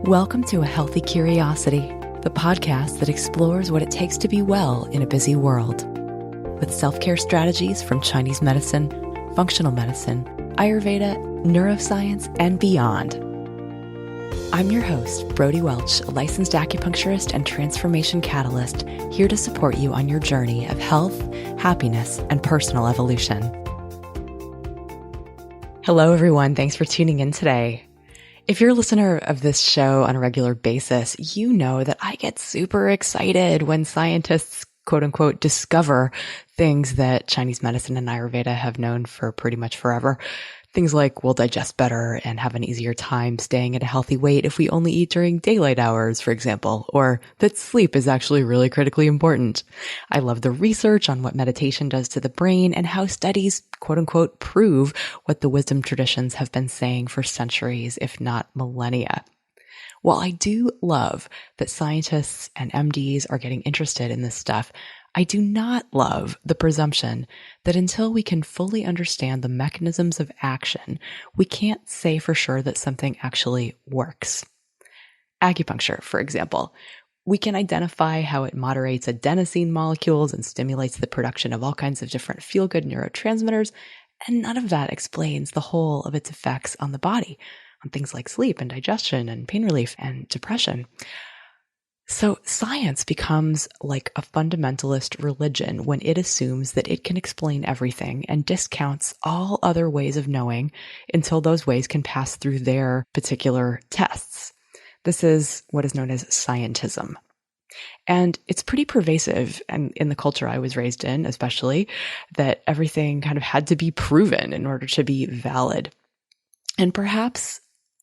Welcome to A Healthy Curiosity, the podcast that explores what it takes to be well in a busy world. With self-care strategies from Chinese medicine, functional medicine, Ayurveda, neuroscience, and beyond. I'm your host, Brodie Welch, a licensed acupuncturist and transformation catalyst, here to support you on your journey of health, happiness, and personal evolution. Hello, everyone. Thanks for tuning in today. If you're a listener of this show on a regular basis, you know that I get super excited when scientists, quote unquote, discover things that Chinese medicine and Ayurveda have known for pretty much forever. Things like we'll digest better and have an easier time staying at a healthy weight if we only eat during daylight hours, for example, or that sleep is actually really critically important. I love the research on what meditation does to the brain and how studies, quote unquote, prove what the wisdom traditions have been saying for centuries, if not millennia. While I do love that scientists and MDs are getting interested in this stuff, I do not love the presumption that until we can fully understand the mechanisms of action, we can't say for sure that something actually works. Acupuncture, for example. We can identify how it moderates adenosine molecules and stimulates the production of all kinds of different feel-good neurotransmitters, and none of that explains the whole of its effects on the body, on things like sleep and digestion and pain relief and depression. So science becomes like a fundamentalist religion when it assumes that it can explain everything and discounts all other ways of knowing until those ways can pass through their particular tests. This is what is known as scientism. And it's pretty pervasive, and in the culture I was raised in, especially, that everything kind of had to be proven in order to be valid. And perhaps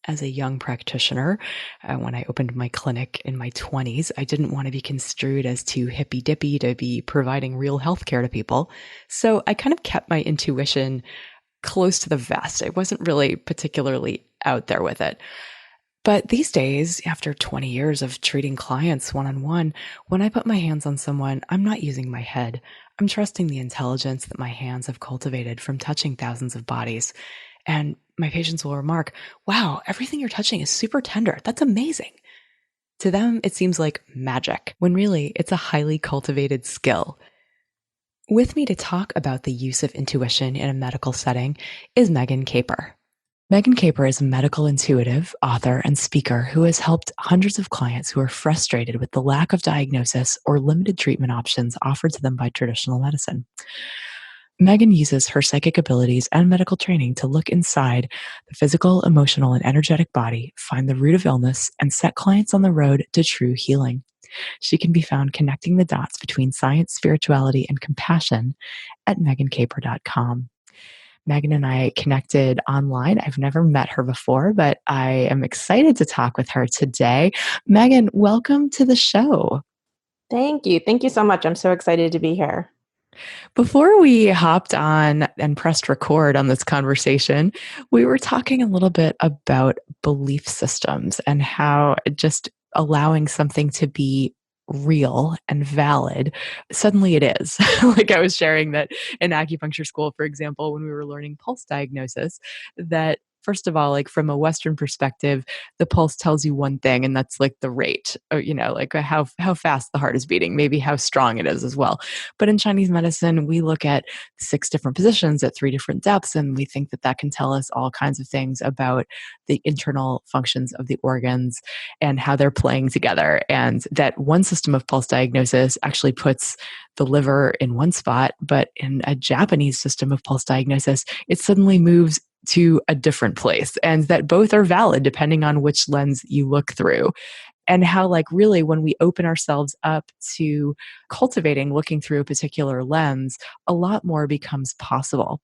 as a young practitioner, when I opened my clinic in my 20s, I didn't want to be construed as too hippy-dippy to be providing real healthcare to people. So I kind of kept my intuition close to the vest. I wasn't really particularly out there with it. But these days, after 20 years of treating clients one-on-one, when I put my hands on someone, I'm not using my head. I'm trusting the intelligence that my hands have cultivated from touching thousands of bodies. And my patients will remark, wow, everything you're touching is super tender. That's amazing. To them, it seems like magic, when really it's a highly cultivated skill. With me to talk about the use of intuition in a medical setting is Megan Caper. Megan Caper is a medical intuitive, author, and speaker who has helped hundreds of clients who are frustrated with the lack of diagnosis or limited treatment options offered to them by traditional medicine. Megan uses her psychic abilities and medical training to look inside the physical, emotional, and energetic body, find the root of illness, and set clients on the road to true healing. She can be found connecting the dots between science, spirituality, and compassion at megancaper.com. Megan and I connected online. I've never met her before, but I am excited to talk with her today. Megan, welcome to the show. Thank you. Thank you so much. I'm so excited to be here. Before we hopped on and pressed record on this conversation, we were talking a little bit about belief systems and how just allowing something to be real and valid, suddenly it is. Like I was sharing that in acupuncture school, for example, when we were learning pulse diagnosis, that first of all, like from a Western perspective, the pulse tells you one thing, and that's like the rate, or, like how fast the heart is beating, maybe how strong it is as well. But in Chinese medicine, we look at 6 different positions at 3 different depths, and we think that that can tell us all kinds of things about the internal functions of the organs and how they're playing together. And that one system of pulse diagnosis actually puts the liver in one spot, but in a Japanese system of pulse diagnosis, it suddenly moves to a different place, and that both are valid depending on which lens you look through. And how, like, really, when we open ourselves up to cultivating, looking through a particular lens, a lot more becomes possible.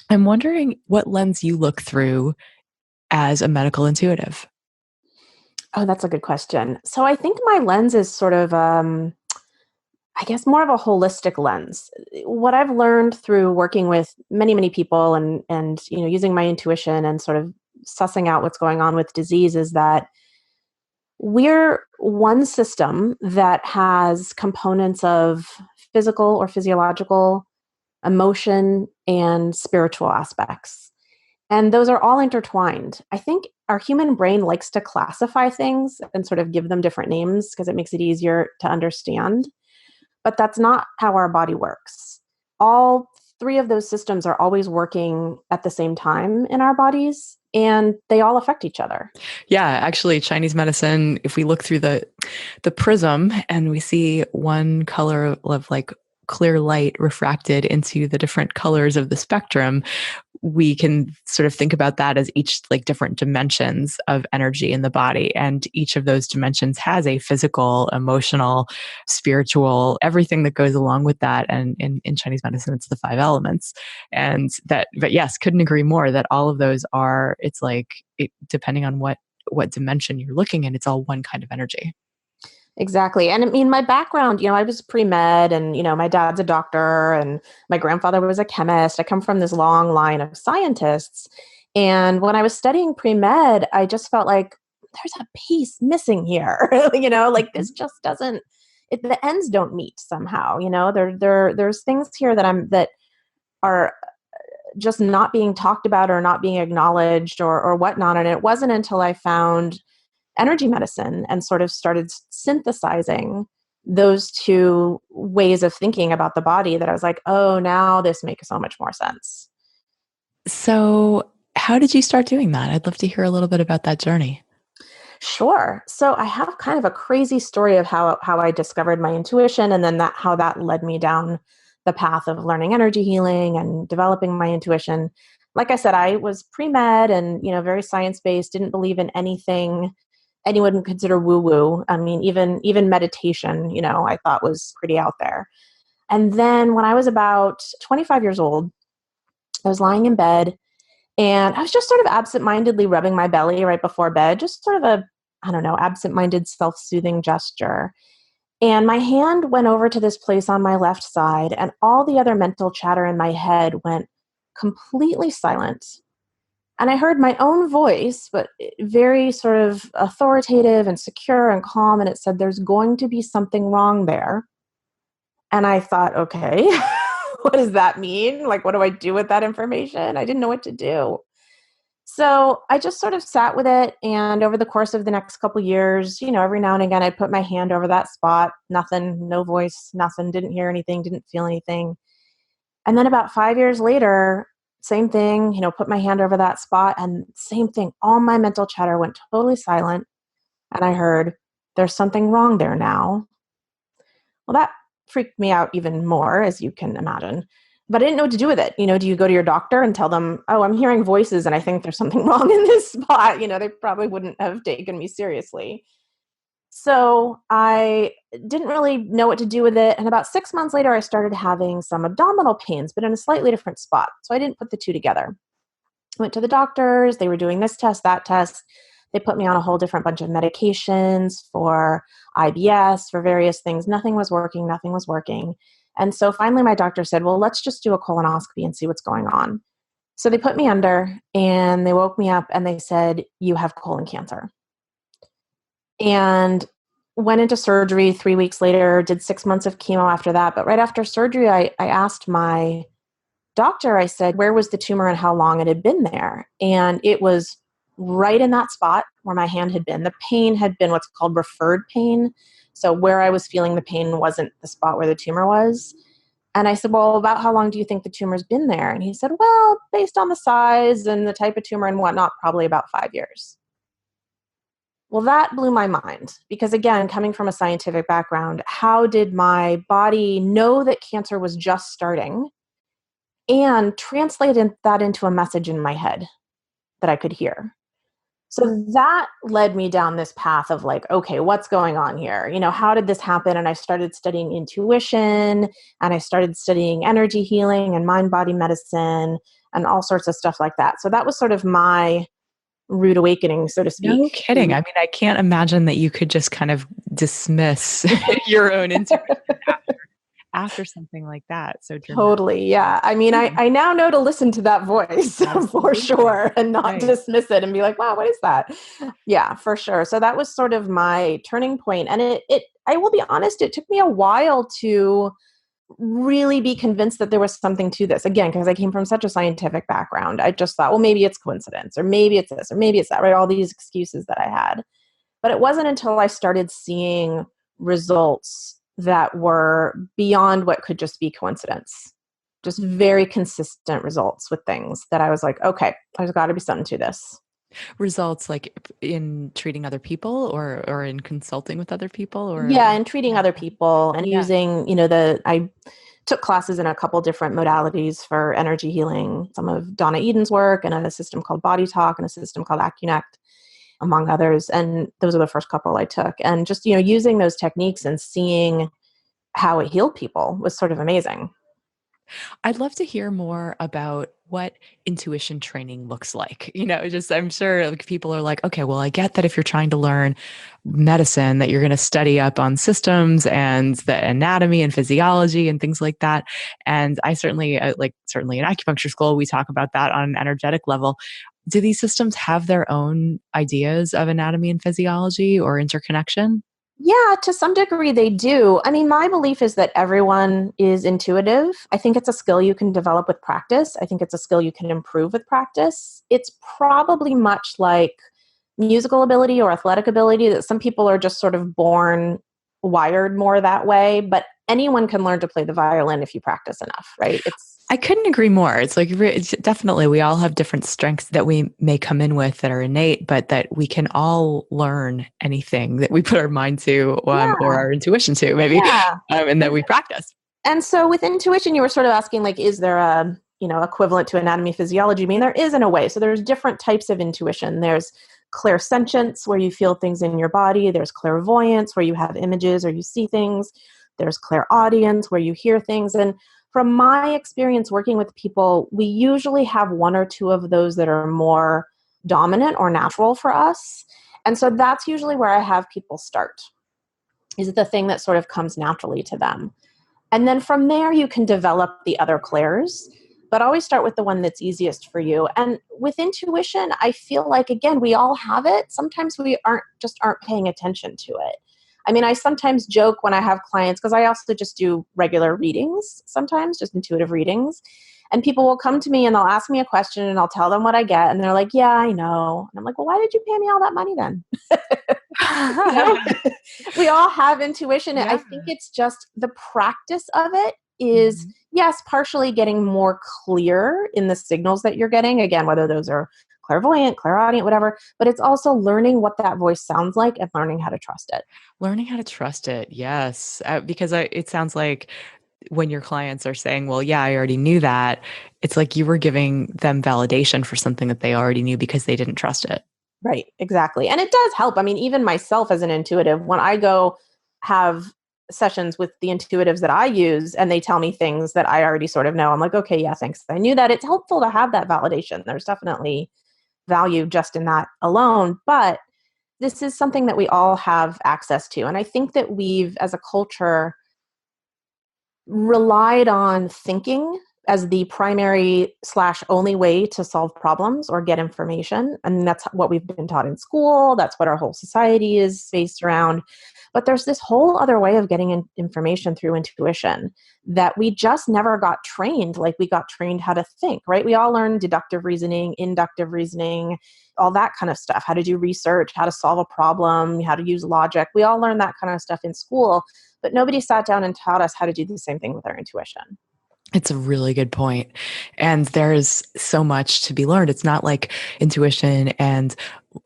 I'm wondering what lens you look through as a medical intuitive. Oh, that's a good question. So I think my lens is sort of, I guess, more of a holistic lens. What I've learned through working with many, many people and using my intuition and sort of sussing out what's going on with disease is that we're one system that has components of physical or physiological, emotion, and spiritual aspects. And those are all intertwined. I think our human brain likes to classify things and sort of give them different names because it makes it easier to understand. But that's not how our body works. All three of those systems are always working at the same time in our bodies, and they all affect each other. Yeah, actually, Chinese medicine, if we look through the prism and we see one color of like clear light refracted into the different colors of the spectrum, we can sort of think about that as each like different dimensions of energy in the body. And each of those dimensions has a physical, emotional, spiritual, everything that goes along with that. And in Chinese medicine, it's the five elements. And that, but yes, couldn't agree more that all of those are, it's like, depending on what dimension you're looking in, it's all one kind of energy. Exactly. And I mean, my background, I was pre-med and, my dad's a doctor and my grandfather was a chemist. I come from this long line of scientists. And when I was studying pre-med, I just felt like there's a piece missing here. Like this just doesn't, the ends don't meet somehow, there's things here that are just not being talked about or not being acknowledged or whatnot. And it wasn't until I found energy medicine and sort of started synthesizing those two ways of thinking about the body that I was like, oh, now this makes so much more sense. So, how did you start doing that? I'd love to hear a little bit about that journey. Sure. So I have kind of a crazy story of how I discovered my intuition and then how that led me down the path of learning energy healing and developing my intuition. Like I said, I was pre-med and, very science-based, didn't believe in anything anyone would consider woo-woo. I mean, even meditation, I thought was pretty out there. And then when I was about 25 years old, I was lying in bed and I was just sort of absentmindedly rubbing my belly right before bed, just sort of I don't know, absent-minded self-soothing gesture. And my hand went over to this place on my left side, and all the other mental chatter in my head went completely silent. And I heard my own voice, but very sort of authoritative and secure and calm. And it said, there's going to be something wrong there. And I thought, okay, what does that mean? Like, what do I do with that information? I didn't know what to do. So I just sort of sat with it. And over the course of the next couple of years, every now and again, I'd put my hand over that spot. Nothing, no voice, nothing, didn't hear anything, didn't feel anything. And then about 5 years later, same thing, put my hand over that spot and same thing. All my mental chatter went totally silent. And I heard, there's something wrong there now. Well, that freaked me out even more, as you can imagine. But I didn't know what to do with it. Do you go to your doctor and tell them, oh, I'm hearing voices and I think there's something wrong in this spot? They probably wouldn't have taken me seriously. So I didn't really know what to do with it. And about 6 months later, I started having some abdominal pains, but in a slightly different spot. So I didn't put the two together. Went to the doctors. They were doing this test, that test. They put me on a whole different bunch of medications for IBS, for various things. Nothing was working. Nothing was working. And so finally my doctor said, well, let's just do a colonoscopy and see what's going on. So they put me under and they woke me up and they said, you have colon cancer. And went into surgery 3 weeks later, did 6 months of chemo after that. But right after surgery, I asked my doctor, I said, where was the tumor and how long it had been there? And it was right in that spot where my hand had been. The pain had been what's called referred pain. So where I was feeling the pain wasn't the spot where the tumor was. And I said, well, about how long do you think the tumor's been there? And he said, well, based on the size and the type of tumor and whatnot, probably about 5 years. Well, that blew my mind because, again, coming from a scientific background, how did my body know that cancer was just starting and translate that into a message in my head that I could hear? So that led me down this path of like, okay, what's going on here? How did this happen? And I started studying intuition and I started studying energy healing and mind-body medicine and all sorts of stuff like that. So that was sort of my rude awakening, so to No speak. kidding. I mean, I can't imagine that you could just kind of dismiss your own intuition after something like that. So dramatic. Totally. Yeah. I mean, I now know to listen to that voice for Absolutely. sure and not Right. dismiss it and be like, wow, what is that? Yeah, for sure. So that was sort of my turning point. And I will be honest, it took me a while to really be convinced that there was something to this. Again, because I came from such a scientific background, I just thought, well, maybe it's coincidence, or maybe it's this, or maybe it's that, right? All these excuses that I had. But it wasn't until I started seeing results that were beyond what could just be coincidence, just very consistent results with things, that I was like, okay, there's got to be something to this. Results like in treating other people or in consulting with other people or Yeah, and treating yeah. other people and Yeah. using, I took classes in a couple different modalities for energy healing, some of Donna Eden's work and a system called BodyTalk and a system called Accunect, among others. And those are the first couple I took. And just, using those techniques and seeing how it healed people was sort of amazing. I'd love to hear more about what intuition training looks like. Just I'm sure like people are like, okay, well, I get that if you're trying to learn medicine, that you're going to study up on systems and the anatomy and physiology and things like that. And I certainly, certainly in acupuncture school, we talk about that on an energetic level. Do these systems have their own ideas of anatomy and physiology or interconnection? Yeah, to some degree they do. I mean, my belief is that everyone is intuitive. I think it's a skill you can develop with practice. I think it's a skill you can improve with practice. It's probably much like musical ability or athletic ability, that some people are just sort of born wired more that way, but anyone can learn to play the violin if you practice enough, right? I couldn't agree more. It's like it's definitely we all have different strengths that we may come in with that are innate, but that we can all learn anything that we put our mind to or Yeah, our intuition to, maybe, yeah. and that we practice. And so with intuition, you were sort of asking, like, is there a, equivalent to anatomy physiology? I mean, there is in a way. So there's different types of intuition. There's clairsentience, where you feel things in your body. There's clairvoyance, where you have images or you see things. There's clairaudience, where you hear things. And from my experience working with people, we usually have one or two of those that are more dominant or natural for us. And so that's usually where I have people start, is the thing that sort of comes naturally to them. And then from there, you can develop the other clairs, but always start with the one that's easiest for you. And with intuition, I feel like, again, we all have it. Sometimes we aren't paying attention to it. I mean, I sometimes joke when I have clients, because I also just do regular readings sometimes, just intuitive readings. And people will come to me and they'll ask me a question and I'll tell them what I get. And they're like, yeah, I know. And I'm like, well, why did you pay me all that money then? you know we all have intuition. I Yeah. think it's just the practice of it is, Mhm. yes, partially getting more clear in the signals that you're getting, again, whether those are clairvoyant, clairaudient, whatever, but it's also learning what that voice sounds like and learning how to trust it. Learning how to trust it, yes, because it sounds like when your clients are saying, "Well, yeah, I already knew that," it's like you were giving them validation for something that they already knew because they didn't trust it. Right, exactly. And it does help. I mean, even myself as an intuitive, when I go have sessions with the intuitives that I use and they tell me things that I already sort of know, I'm like, okay, yeah, thanks. I knew that. It's helpful to have that validation. There's definitely value just in that alone. But this is something that we all have access to. And I think that we've, as a culture, relied on thinking as the primary slash only way to solve problems or get information. And that's what we've been taught in school. That's what our whole society is based around. But there's this whole other way of getting information through intuition that we just never got trained like we got trained how to think, right? We all learned deductive reasoning, inductive reasoning, all that kind of stuff, how to do research, how to solve a problem, how to use logic. We all learned that kind of stuff in school, but nobody sat down and taught us how to do the same thing with our intuition. It's a really good point. And there's so much to be learned. It's not like intuition and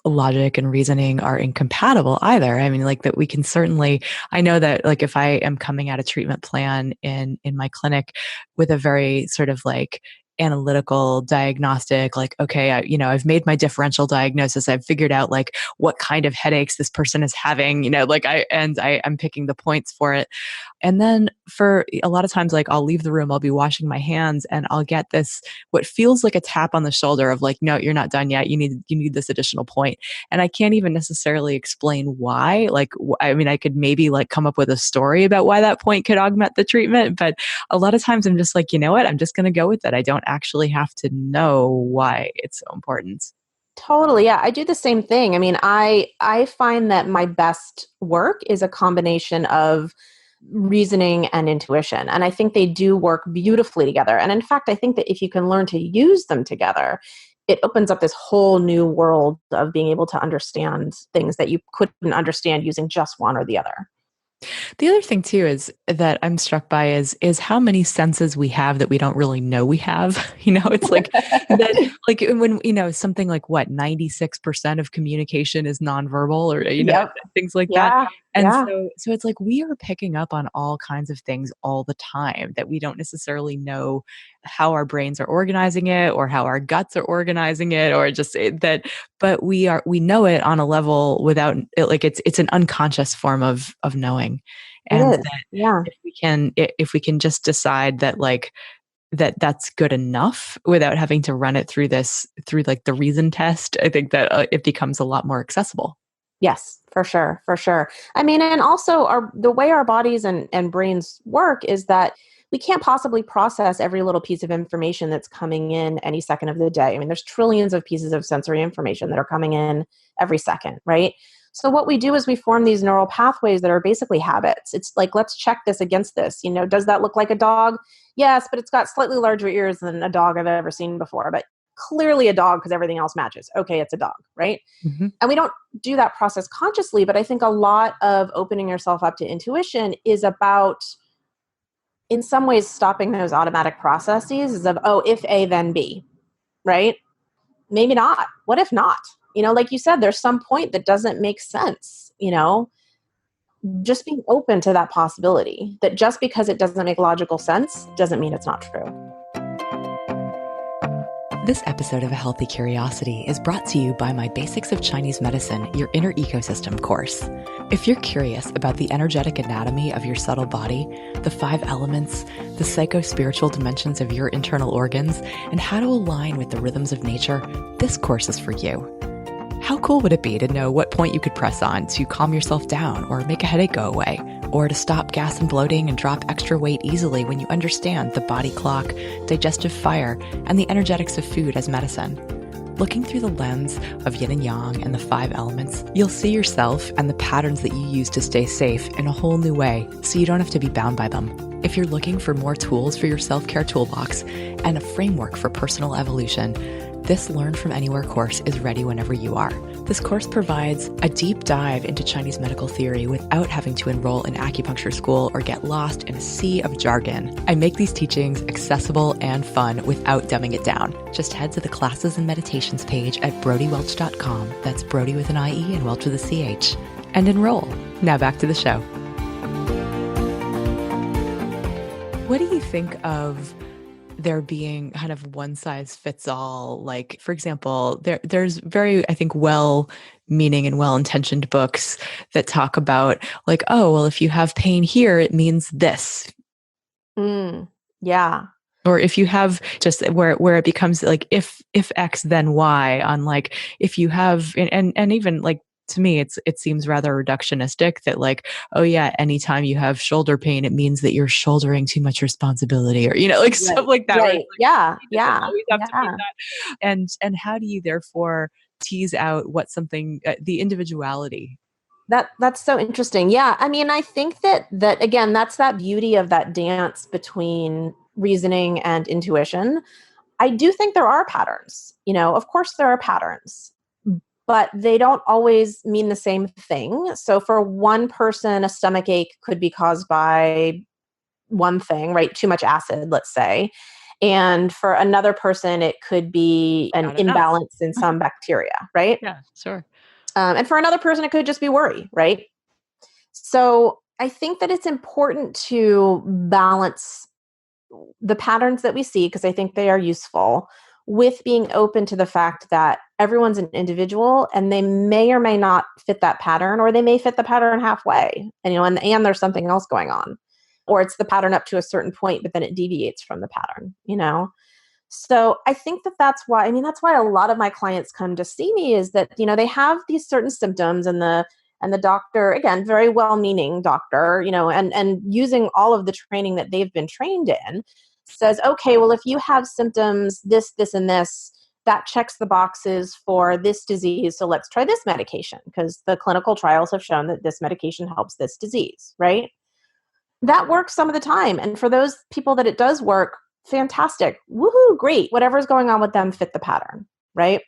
logic and reasoning are incompatible either. I mean, like that we can certainly, I know that like if I am coming at a treatment plan in my clinic with a very sort of like analytical diagnostic, like, okay, I've made my differential diagnosis. I've figured out like what kind of headaches this person is having, like I'm picking the points for it. And then for a lot of times, like I'll leave the room, I'll be washing my hands and I'll get this, what feels like a tap on the shoulder of like, no, you're not done yet. You need this additional point. And I can't even necessarily explain why. Like, I mean, I could maybe like come up with a story about why that point could augment the treatment. But a lot of times I'm just like, you know what? I'm just going to go with it. I don't actually have to know why it's so important. Totally. Yeah, I do the same thing. I mean, I find that my best work is a combination of reasoning and intuition. And I think they do work beautifully together. And in fact, I think that if you can learn to use them together, it opens up this whole new world of being able to understand things that you couldn't understand using just one or the other. The other thing too is that I'm struck by is how many senses we have that we don't really know we have. It's like that, like when, something like what, 96% of communication is nonverbal, or, Yep. things like that. Yeah. And Yeah. so it's like we are picking up on all kinds of things all the time that we don't necessarily know how our brains are organizing it or how our guts are organizing it, or just that, but we know it on a level without it, like it's an unconscious form of knowing. It And is. that Yeah. if we can just decide that, like, that's good enough without having to run it through like the reason test, I think that it becomes a lot more accessible. Yes, for sure, for sure. I mean, and also the way our bodies and brains work is that we can't possibly process every little piece of information that's coming in any second of the day. I mean, there's trillions of pieces of sensory information that are coming in every second, right? So what we do is we form these neural pathways that are basically habits. It's like, let's check this against this. Does that look like a dog? Yes, but it's got slightly larger ears than a dog I've ever seen before. But clearly a dog because everything else matches. Okay, it's a dog, right? Mhm. And we don't do that process consciously, but I think a lot of opening yourself up to intuition is about, in some ways, stopping those automatic processes of, oh, if A, then B, right? Maybe not. What if not? Like you said, there's some point that doesn't make sense, just being open to that possibility that just because it doesn't make logical sense doesn't mean it's not true. This episode of A Healthy Curiosity is brought to you by my Basics of Chinese Medicine, Your Inner Ecosystem course. If you're curious about the energetic anatomy of your subtle body, the 5 elements, the psycho-spiritual dimensions of your internal organs, and how to align with the rhythms of nature, this course is for you. How cool would it be to know what point you could press on to calm yourself down or make a headache go away, or to stop gas and bloating and drop extra weight easily when you understand the body clock, digestive fire, and the energetics of food as medicine? Looking through the lens of yin and yang and the 5 elements, you'll see yourself and the patterns that you use to stay safe in a whole new way, so you don't have to be bound by them. If you're looking for more tools for your self-care toolbox and a framework for personal evolution, this Learn From Anywhere course is ready whenever you are. This course provides a deep dive into Chinese medical theory without having to enroll in acupuncture school or get lost in a sea of jargon. I make these teachings accessible and fun without dumbing it down. Just head to the classes and meditations page at brodiewelch.com. That's Brodie with an IE and Welch with a CH. And enroll. Now back to the show. What do you think of there being kind of one size fits all? Like, for example, there's very, I think, well-meaning and well-intentioned books that talk about, like, oh, well, if you have pain here, it means this. Yeah. Or if you have just where it becomes like, if X, then Y, on like, if you have, and even like, to me, it seems rather reductionistic that, like, oh yeah, anytime you have shoulder pain, it means that you're shouldering too much responsibility, or, like stuff like that. Where it's Right. like, Yeah. it doesn't Yeah. always have to be that. And how do you therefore tease out what something, the individuality? That's so interesting. Yeah. I mean, I think that again, that's that beauty of that dance between reasoning and intuition. I do think there are patterns. Of course there are patterns, but they don't always mean the same thing. So for one person, a stomach ache could be caused by one thing, right? Too much acid, let's say. And for another person, it could be an Not enough. imbalance in some bacteria, right? Yeah, sure. And for another person, it could just be worry, right? So I think that it's important to balance the patterns that we see, because I think they are useful, with being open to the fact that everyone's an individual and they may or may not fit that pattern, or they may fit the pattern halfway, and there's something else going on, or it's the pattern up to a certain point, but then it deviates from the pattern. So I think that's why a lot of my clients come to see me, is that, they have these certain symptoms, and the doctor, again, very well-meaning doctor, and using all of the training that they've been trained in, says, okay, well, if you have symptoms, this, and this, that checks the boxes for this disease. So let's try this medication, because the clinical trials have shown that this medication helps this disease, right? That works some of the time. And for those people that it does work, fantastic. Woohoo, great. Whatever's going on with them fit the pattern, right?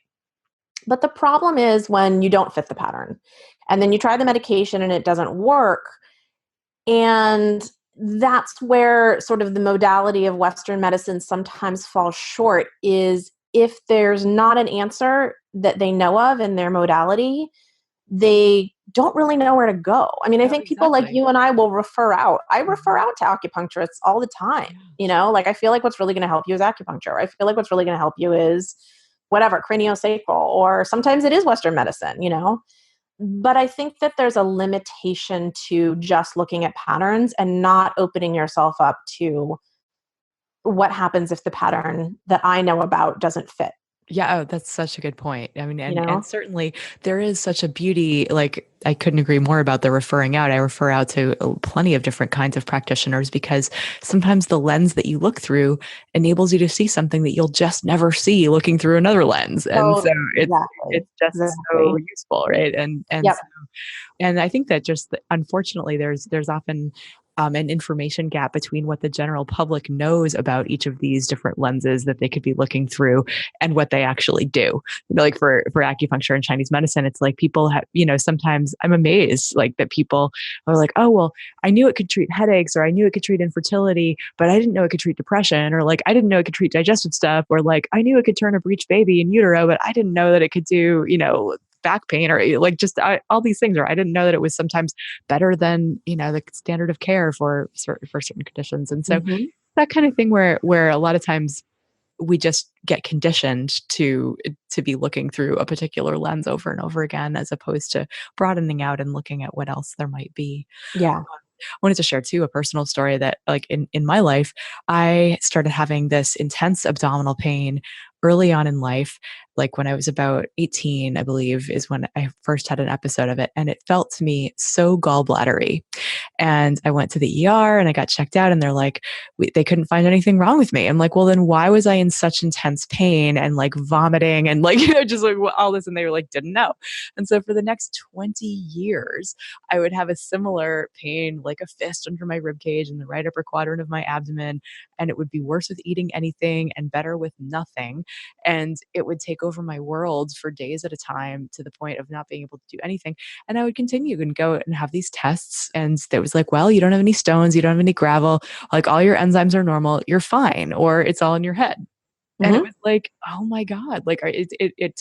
But the problem is when you don't fit the pattern and then you try the medication and it doesn't work. And that's where sort of the modality of Western medicine sometimes falls short, is if there's not an answer that they know of in their modality, they don't really know where to go. I mean, I Oh, think people like exactly. you and I will refer out. I refer Mhm. out to acupuncturists all the time. Yeah. Like I feel like what's really going to help you is acupuncture. I feel like what's really going to help you is whatever, craniosacral, or sometimes it is Western medicine. But I think that there's a limitation to just looking at patterns and not opening yourself up to what happens if the pattern that I know about doesn't fit, Yeah, oh, that's such a good point. I mean, you and know? certainly there is such a beauty, like I couldn't agree more about the referring out. I refer out to plenty of different kinds of practitioners because sometimes the lens that you look through enables you to see something that you'll just never see looking through another lens. And so Totally. Exactly. it's just so Exactly. useful, right? Yep. And I think that just unfortunately, there's often an information gap between what the general public knows about each of these different lenses that they could be looking through and what they actually do. Like for acupuncture and Chinese medicine, it's like people have, sometimes I'm amazed like that people are like, oh well, I knew it could treat headaches, or I knew it could treat infertility, but I didn't know it could treat depression, or like I didn't know it could treat digestive stuff, or like I knew it could turn a breech baby in utero, but I didn't know that it could do, back pain, or like just all these things, or I didn't know that it was sometimes better than the standard of care for certain conditions. And so Mhm. that kind of thing where a lot of times we just get conditioned to be looking through a particular lens over and over again, as opposed to broadening out and looking at what else there might be. Yeah. I wanted to share too a personal story that like in my life, I started having this intense abdominal pain early on in life. Like when I was about 18, I believe, is when I first had an episode of it. And it felt to me so gallbladdery. And I went to the ER and I got checked out, and they're like, they couldn't find anything wrong with me. I'm like, well, then why was I in such intense pain and like vomiting and like, just like all this? And they were like, didn't know. And so for the next 20 years, I would have a similar pain, like a fist under my rib cage in the right upper quadrant of my abdomen. And it would be worse with eating anything and better with nothing. And it would take over my world for days at a time, to the point of not being able to do anything. And I would continue and go and have these tests. And it was like, well, you don't have any stones, you don't have any gravel, like all your enzymes are normal, you're fine, or it's all in your head. And it Mhm. was like, oh my God, like it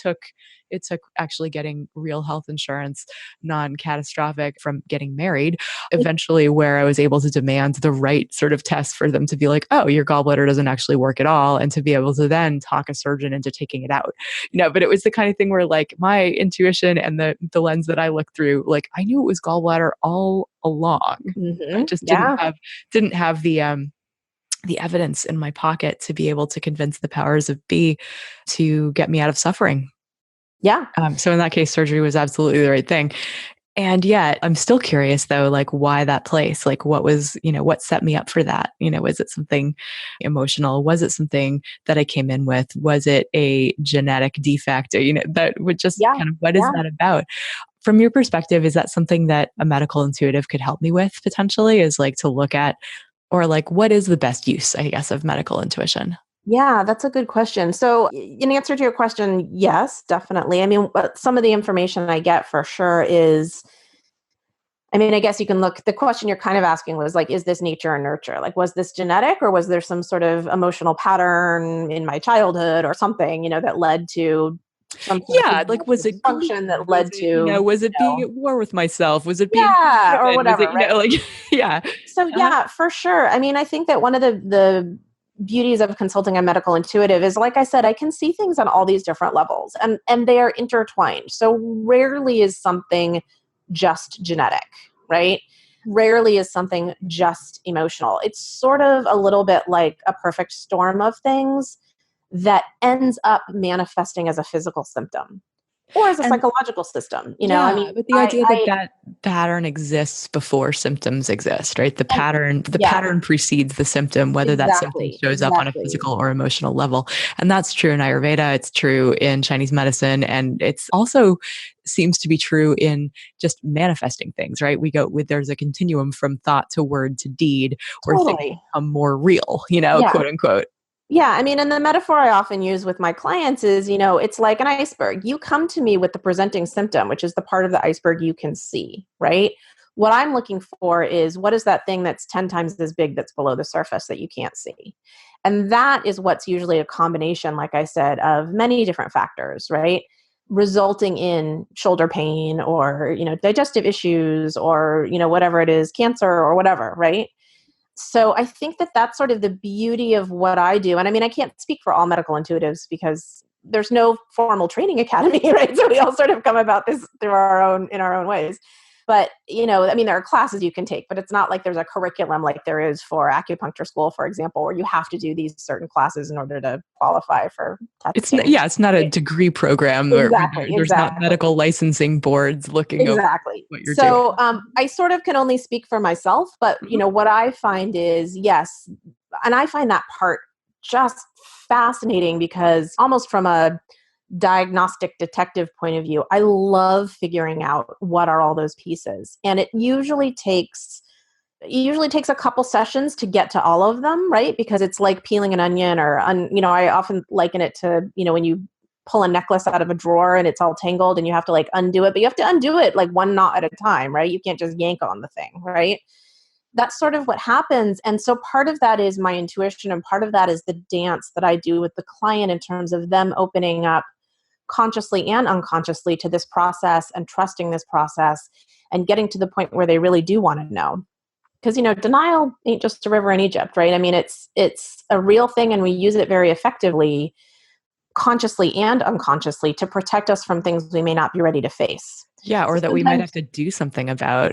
took actually getting real health insurance, non-catastrophic, from getting married, eventually, where I was able to demand the right sort of test for them to be like, oh, your gallbladder doesn't actually work at all. And to be able to then talk a surgeon into taking it out. But it was the kind of thing where like my intuition and the lens that I looked through, like I knew it was gallbladder all along. I Mhm. just didn't Yeah. have the evidence in my pocket to be able to convince the powers of B to get me out of suffering. Yeah. So in that case, surgery was absolutely the right thing. And yet, I'm still curious though, like why that place? Like what set me up for that? Was it something emotional? Was it something that I came in with? Was it a genetic defect? Or, that would just Yeah. kind of, what is Yeah. that about? From your perspective, is that something that a medical intuitive could help me with potentially, is like to look at, or like, what is the best use, I guess, of medical intuition? Yeah, that's a good question. So, in answer to your question, yes, definitely. I mean, some of the information I get for sure is, I mean, I guess you can look, the question you're kind of asking was like, is this nature or nurture? Like, was this genetic, or was there some sort of emotional pattern in my childhood or something, that led to some sort of Yeah, like, was physiological it dysfunction gluten? that led to, Was it being at war with myself? Was it being yeah, or driven? Was whatever, it, right? like, yeah. So Uh-huh. yeah, for sure. I mean, I think that one of the beauties of consulting a medical intuitive is, like I said, I can see things on all these different levels, and they are intertwined. So rarely is something just genetic, right? Rarely is something just emotional. It's sort of a little bit like a perfect storm of things that ends up manifesting as a physical symptom. or as a And psychological system. I yeah, mean, but the idea that that pattern exists before symptoms exist, right? and The yeah, pattern precedes the symptom, whether that symptom exactly, shows up on a exactly. physical or emotional level. And that's true in Ayurveda. It's true in Chinese medicine. And it's also seems to be true in just manifesting things, right? There's a continuum from thought to word to deed where things Totally. become more real, Yeah. quote unquote. Yeah, I mean, and the metaphor I often use with my clients is, it's like an iceberg. You come to me with the presenting symptom, which is the part of the iceberg you can see, right? What I'm looking for is what is that thing that's 10 times as big that's below the surface that you can't see? And that is what's usually a combination, like I said, of many different factors, right? Resulting in shoulder pain or, digestive issues or, whatever it is, cancer or whatever, right? So I think that that's sort of the beauty of what I do. And I mean, I can't speak for all medical intuitives because there's no formal training academy, right? So we all sort of come about this in our own ways. But, I mean, there are classes you can take, but it's not like there's a curriculum like there is for acupuncture school, for example, where you have to do these certain classes in order to qualify for testing. It's not a degree program where Exactly, there's not exactly. medical licensing boards looking over Exactly. what you're doing. So I sort of can only speak for myself, but Mhm. what I find is yes, and I find that part just fascinating because almost from a diagnostic detective point of view, I love figuring out what are all those pieces, and it usually takes a couple sessions to get to all of them, right? Because it's like peeling an onion or, I often liken it to, when you pull a necklace out of a drawer and it's all tangled and you have to like undo it, but you have to undo it like one knot at a time, right? You can't just yank on the thing, right? That's sort of what happens. And so part of that is my intuition, and part of that is the dance that I do with the client in terms of them opening up consciously and unconsciously to this process and trusting this process and getting to the point where they really do want to know. Because denial ain't just a river in Egypt, right? I mean, it's a real thing, and we use it very effectively, consciously and unconsciously, to protect us from things we may not be ready to face. Yeah, So or that we might have sometimes, to do something about.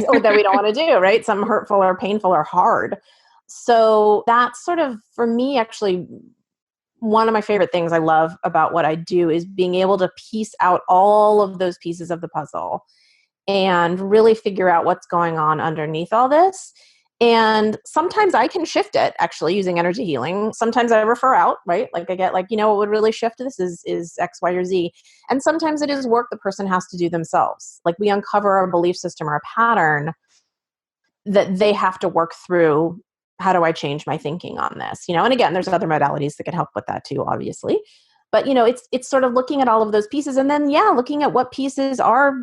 or that we don't want to do, right? Something hurtful or painful or hard. So that's sort of, for me, actually, one of my favorite things I love about what I do is being able to piece out all of those pieces of the puzzle and really figure out what's going on underneath all this. And sometimes I can shift it actually using energy healing. Sometimes I refer out, right? Like I get like, what would really shift this is X, Y, or Z. And sometimes it is work the person has to do themselves. Like we uncover a belief system or a pattern that they have to work through. How do I change my thinking on this? And again, there's other modalities that can help with that too, obviously. But it's sort of looking at all of those pieces, and then looking at what pieces are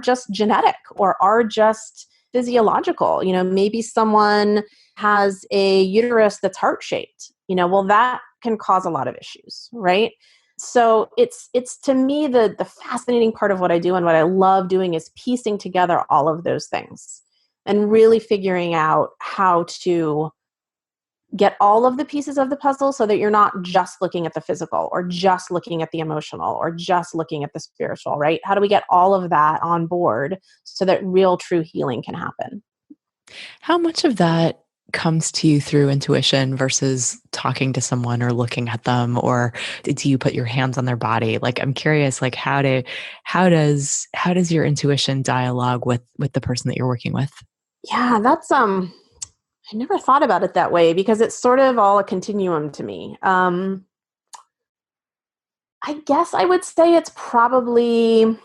just genetic or are just physiological. Maybe someone has a uterus that's heart shaped. Well, that can cause a lot of issues, right? So it's to me the fascinating part of what I do, and what I love doing is piecing together all of those things and really figuring out how to get all of the pieces of the puzzle so that you're not just looking at the physical or just looking at the emotional or just looking at the spiritual, right? How do we get all of that on board so that real true healing can happen? How much of that comes to you through intuition versus talking to someone or looking at them, or do you put your hands on their body? Like I'm curious, like how does your intuition dialogue with the person that you're working with? Yeah, that's I never thought about it that way because it's sort of all a continuum to me. I guess I would say it's probably,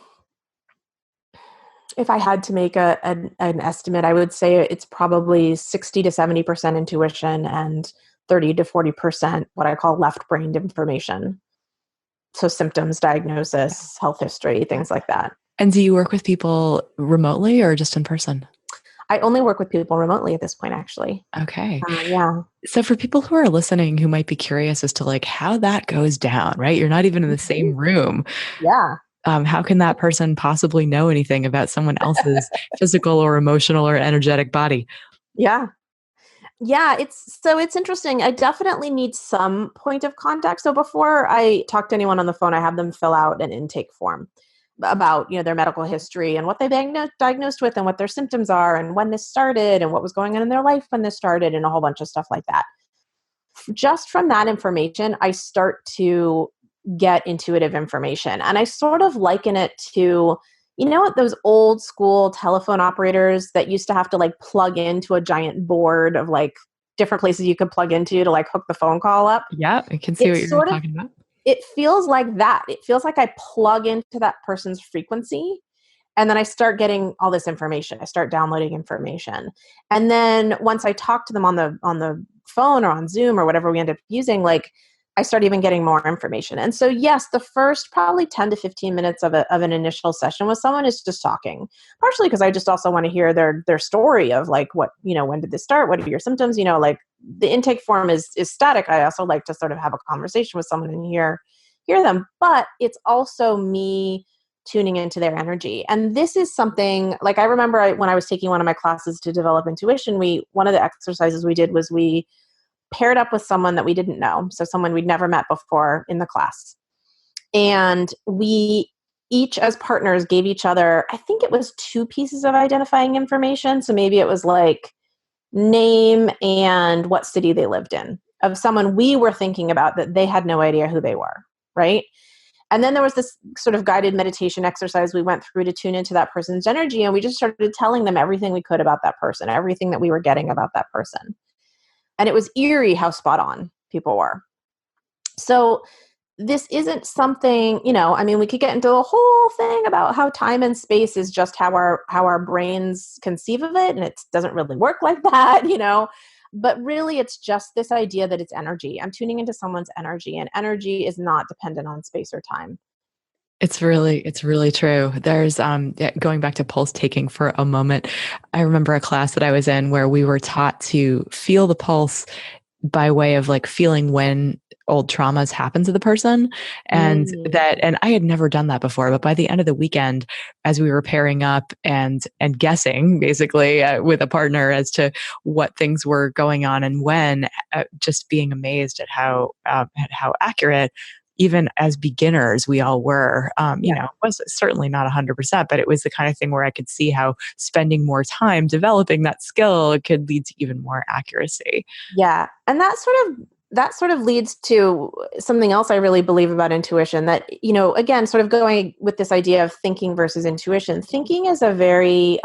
if I had to make an estimate, I would say it's probably 60 to 70% intuition and 30 to 40% what I call left brained information. So symptoms, diagnosis, health history, things like that. And do you work with people remotely or just in person? I only work with people remotely at this point, actually. Okay. Yeah. So for people who are listening who might be curious as to like how that goes down, right? You're not even in the Mhm. same room. Yeah. How can that person possibly know anything about someone else's physical or emotional or energetic body? Yeah. Yeah, it's interesting. I definitely need some point of contact. So before I talk to anyone on the phone, I have them fill out an intake form about, their medical history and what they diagnosed with and what their symptoms are and when this started and what was going on in their life when this started and a whole bunch of stuff like that. Just from that information, I start to get intuitive information. And I sort of liken it to, you know what, those old school telephone operators that used to have to like plug into a giant board of like different places you could plug into to like hook the phone call up. Yeah, I can see what It's you're sort of, talking about. it feels like that. It feels like I plug into that person's frequency and then I start getting all this information. I start downloading information. And then once I talk to them on the phone or on Zoom or whatever we end up using, like I start even getting more information. And so yes, the first probably 10 to 15 minutes of an initial session with someone is just talking. Partially because I just also want to hear their story of like what, when did this start? What are your symptoms? Like the intake form is static. I also like to sort of have a conversation with someone and hear them. But it's also me tuning into their energy. And this is something like I remember when I was taking one of my classes to develop intuition, one of the exercises we did was we paired up with someone that we didn't know. So someone we'd never met before in the class. And we each as partners gave each other, I think it was 2 pieces of identifying information. So maybe it was like name and what city they lived in of someone we were thinking about that they had no idea who they were, right? And then there was this sort of guided meditation exercise we went through to tune into that person's energy. And we just started telling them everything we could about that person, everything that we were getting about that person. And it was eerie how spot on people were. So this isn't something, we could get into a whole thing about how time and space is just how our brains conceive of it. And it doesn't really work like that, but really it's just this idea that it's energy. I'm tuning into someone's energy, and energy is not dependent on space or time. It's really true. There's going back to pulse taking for a moment. I remember a class that I was in where we were taught to feel the pulse by way of like feeling when old traumas happen to the person. And I had never done that before, but by the end of the weekend, as we were pairing up and guessing basically with a partner as to what things were going on and when, just being amazed at how accurate, even as beginners, we all were. It was certainly not 100%, but it was the kind of thing where I could see how spending more time developing that skill could lead to even more accuracy. Yeah. And that sort of leads to something else I really believe about intuition, that, again, sort of going with this idea of thinking versus intuition. Thinking is a very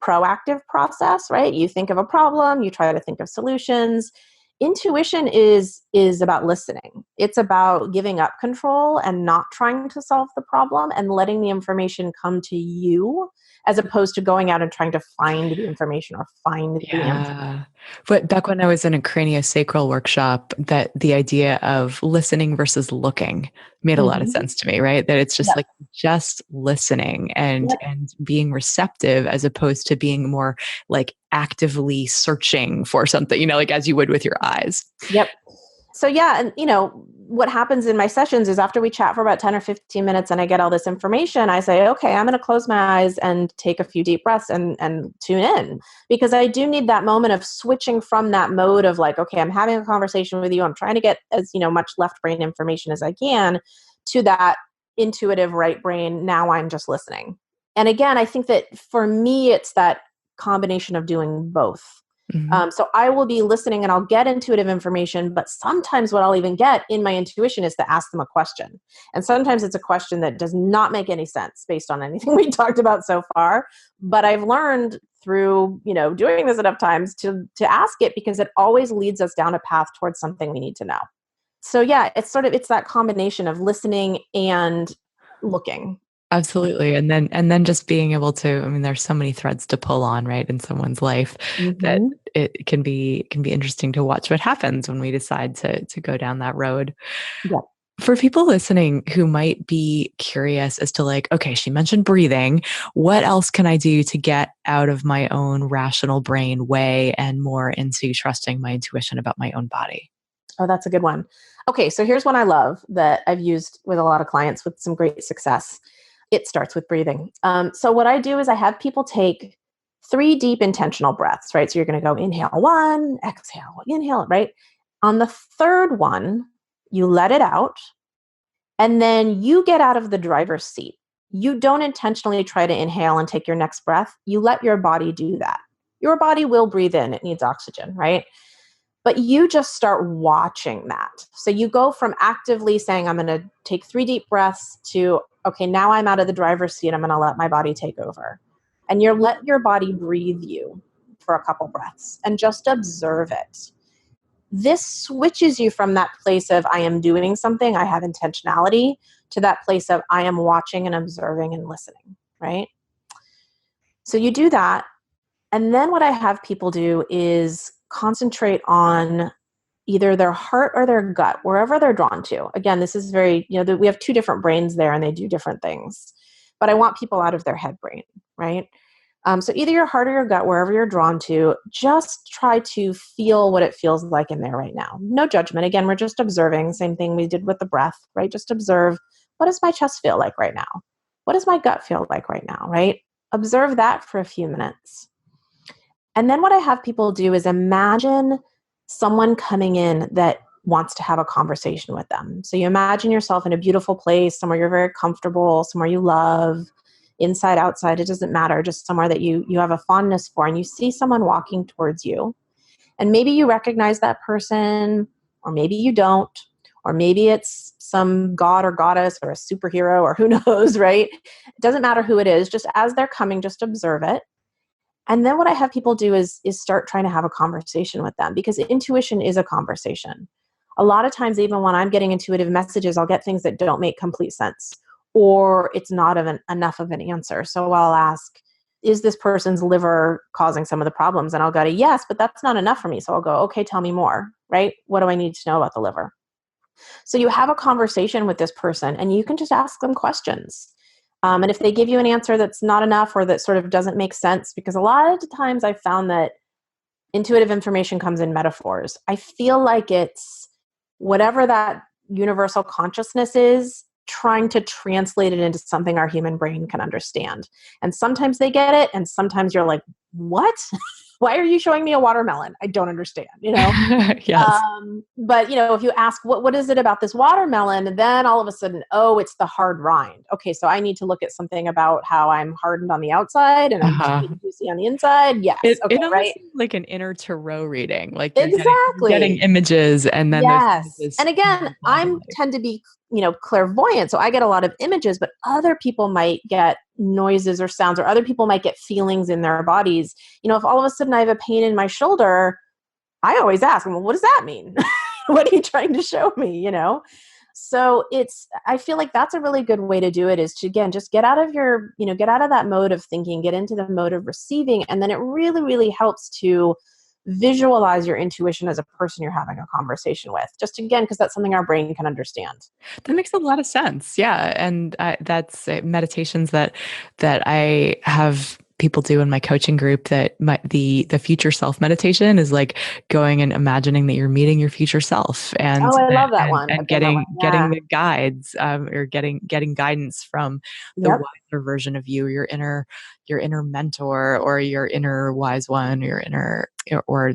proactive process, right? You think of a problem, you try to think of solutions. Intuition is about listening. It's about giving up control and not trying to solve the problem and letting the information come to you, as opposed to going out and trying to find the information or find the answer. But back when I was in a craniosacral workshop, that the idea of listening versus looking made a lot of sense to me, right? That it's just like just listening and being receptive, as opposed to being more like actively searching for something, like as you would with your eyes. Yep. So yeah, and what happens in my sessions is after we chat for about 10 or 15 minutes and I get all this information, I say, okay, I'm going to close my eyes and take a few deep breaths and tune in, because I do need that moment of switching from that mode of like, okay, I'm having a conversation with you, I'm trying to get as much left brain information as I can, to that intuitive right brain. Now I'm just listening. And again, I think that for me, it's that combination of doing both. So I will be listening and I'll get intuitive information, but sometimes what I'll even get in my intuition is to ask them a question. And sometimes it's a question that does not make any sense based on anything we talked about so far. But I've learned through, doing this enough times to ask it, because it always leads us down a path towards something we need to know. So yeah, it's that combination of listening and looking. Absolutely. And then just being able to, there's so many threads to pull on, right, in someone's life, that it can be interesting to watch what happens when we decide to go down that road. Yeah. For people listening who might be curious as to like, okay, she mentioned breathing, what else can I do to get out of my own rational brain way and more into trusting my intuition about my own body? Oh, that's a good one. Okay, so here's one I love that I've used with a lot of clients with some great success. It starts with breathing. So what I do is I have people take 3 deep intentional breaths, right? So you're going to go inhale 1, exhale, inhale, right? On the third one, you let it out, and then you get out of the driver's seat. You don't intentionally try to inhale and take your next breath. You let your body do that. Your body will breathe in. It needs oxygen, right? But you just start watching that. So you go from actively saying, I'm going to take 3 deep breaths to, okay, now I'm out of the driver's seat. I'm going to let my body take over. And you let your body breathe you for a couple breaths and just observe it. This switches you from that place of I am doing something, I have intentionality, to that place of I am watching and observing and listening, right? So you do that. And then what I have people do is concentrate on either their heart or their gut, wherever they're drawn to. Again, this is very, we have 2 different brains there and they do different things. But I want people out of their head brain, right? So either your heart or your gut, wherever you're drawn to, just try to feel what it feels like in there right now. No judgment. Again, we're just observing. Same thing we did with the breath, right? Just observe, what does my chest feel like right now? What does my gut feel like right now, right? Observe that for a few minutes. And then what I have people do is imagine someone coming in that wants to have a conversation with them. So you imagine yourself in a beautiful place, somewhere you're very comfortable, somewhere you love, inside, outside, it doesn't matter, just somewhere that you have a fondness for, and you see someone walking towards you. And maybe you recognize that person, or maybe you don't, or maybe it's some god or goddess or a superhero or who knows, right? It doesn't matter who it is. Just as they're coming, just observe it. And then what I have people do is start trying to have a conversation with them, because intuition is a conversation. A lot of times, even when I'm getting intuitive messages, I'll get things that don't make complete sense, or it's not enough of an answer. So I'll ask, is this person's liver causing some of the problems? And I'll go to yes, but that's not enough for me. So I'll go, okay, tell me more, right? What do I need to know about the liver? So you have a conversation with this person and you can just ask them questions. And if they give you an answer that's not enough or that sort of doesn't make sense, because a lot of the times I've found that intuitive information comes in metaphors. I feel like it's whatever that universal consciousness is, trying to translate it into something our human brain can understand. And sometimes they get it, and sometimes you're like, what? Why are you showing me a watermelon? I don't understand, Yes. But if you ask, what is it about this watermelon? Then all of a sudden, oh, it's the hard rind. Okay, so I need to look at something about how I'm hardened on the outside and I'm Uh-huh. juicy on the inside. Yes. Okay, It almost right. seems like an inner tarot reading. Like you're getting Exactly. images, and then those Yes. images And again, apply to I life. tend to be, clairvoyant. So I get a lot of images, but other people might get noises or sounds, or other people might get feelings in their bodies. If all of a sudden I have a pain in my shoulder, I always ask, well, what does that mean? What are you trying to show me? So I feel like that's a really good way to do it, is to, again, just get out of get out of that mode of thinking, get into the mode of receiving. And then it really, really helps to visualize your intuition as a person you're having a conversation with. Just again, because that's something our brain can understand. That makes a lot of sense. Yeah, and that's meditations that I have people do in my coaching group. That the future self meditation is like going and imagining that you're meeting your future self, and Oh, I love that one. and I've done that one. getting Yeah. the guides, or getting guidance from the Yep. wiser version of you, your inner mentor, or your inner wise one, your inner, or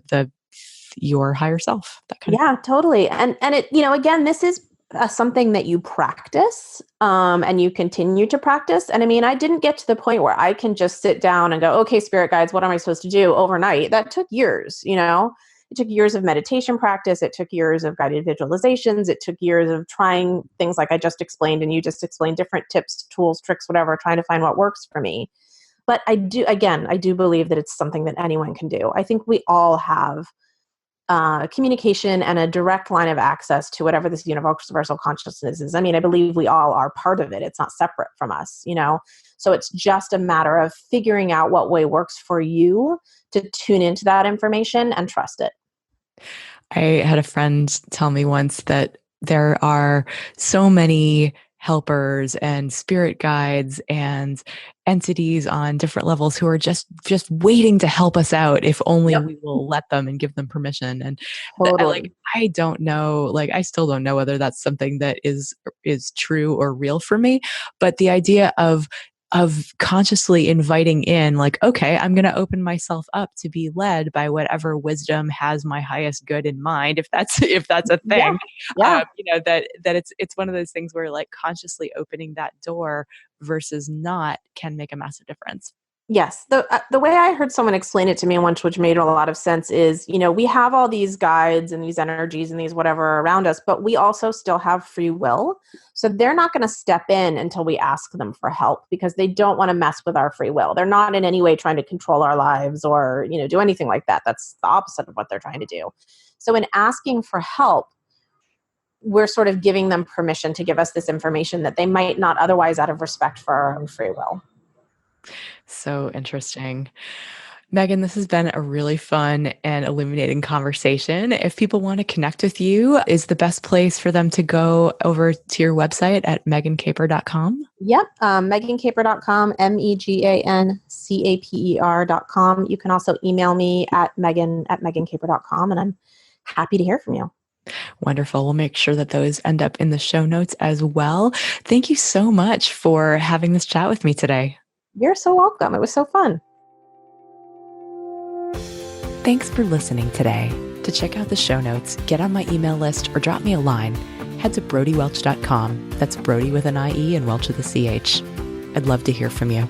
your higher self. That kind of. Yeah, totally. And it, again, this is something that you practice, and you continue to practice. And I mean, I didn't get to the point where I can just sit down and go, okay, spirit guides, what am I supposed to do overnight? That took years, It took years of meditation practice. It took years of guided visualizations. It took years of trying things like I just explained, and you just explained, different tips, tools, tricks, whatever, trying to find what works for me. But I do believe that it's something that anyone can do. I think we all have communication and a direct line of access to whatever this universal consciousness is. I mean, I believe we all are part of it. It's not separate from us, So it's just a matter of figuring out what way works for you to tune into that information and trust it. I had a friend tell me once that there are so many helpers and spirit guides and entities on different levels who are just waiting to help us out if only Yep. we will let them and give them permission. And Totally. I don't know, like I still don't know whether that's something that is true or real for me, but the idea of consciously inviting in, like, okay, I'm going to open myself up to be led by whatever wisdom has my highest good in mind, if that's a Yeah. thing. Yeah. That it's one of those things where, like, consciously opening that door versus not can make a massive difference. Yes. The way I heard someone explain it to me once, which made a lot of sense, is, we have all these guides and these energies and these whatever around us, but we also still have free will. So they're not going to step in until we ask them for help because they don't want to mess with our free will. They're not in any way trying to control our lives or, do anything like that. That's the opposite of what they're trying to do. So in asking for help, we're sort of giving them permission to give us this information that they might not otherwise out of respect for our own free will. So interesting. Megan, this has been a really fun and illuminating conversation. If people want to connect with you, is the best place for them to go over to your website at megancaper.com? Yep. megancaper.com, megancaper.com. You can also email me at megan@megancaper.com, and I'm happy to hear from you. Wonderful. We'll make sure that those end up in the show notes as well. Thank you so much for having this chat with me today. You're so welcome. It was so fun. Thanks for listening today. To check out the show notes, get on my email list, or drop me a line, head to brodiewelch.com. That's Brodie with an IE and Welch with a CH. I'd love to hear from you.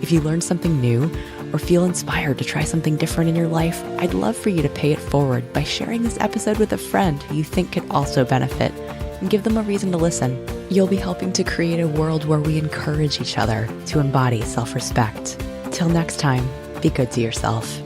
If you learned something new or feel inspired to try something different in your life, I'd love for you to pay it forward by sharing this episode with a friend who you think could also benefit and give them a reason to listen. You'll be helping to create a world where we encourage each other to embody self-respect. Till next time, be good to yourself.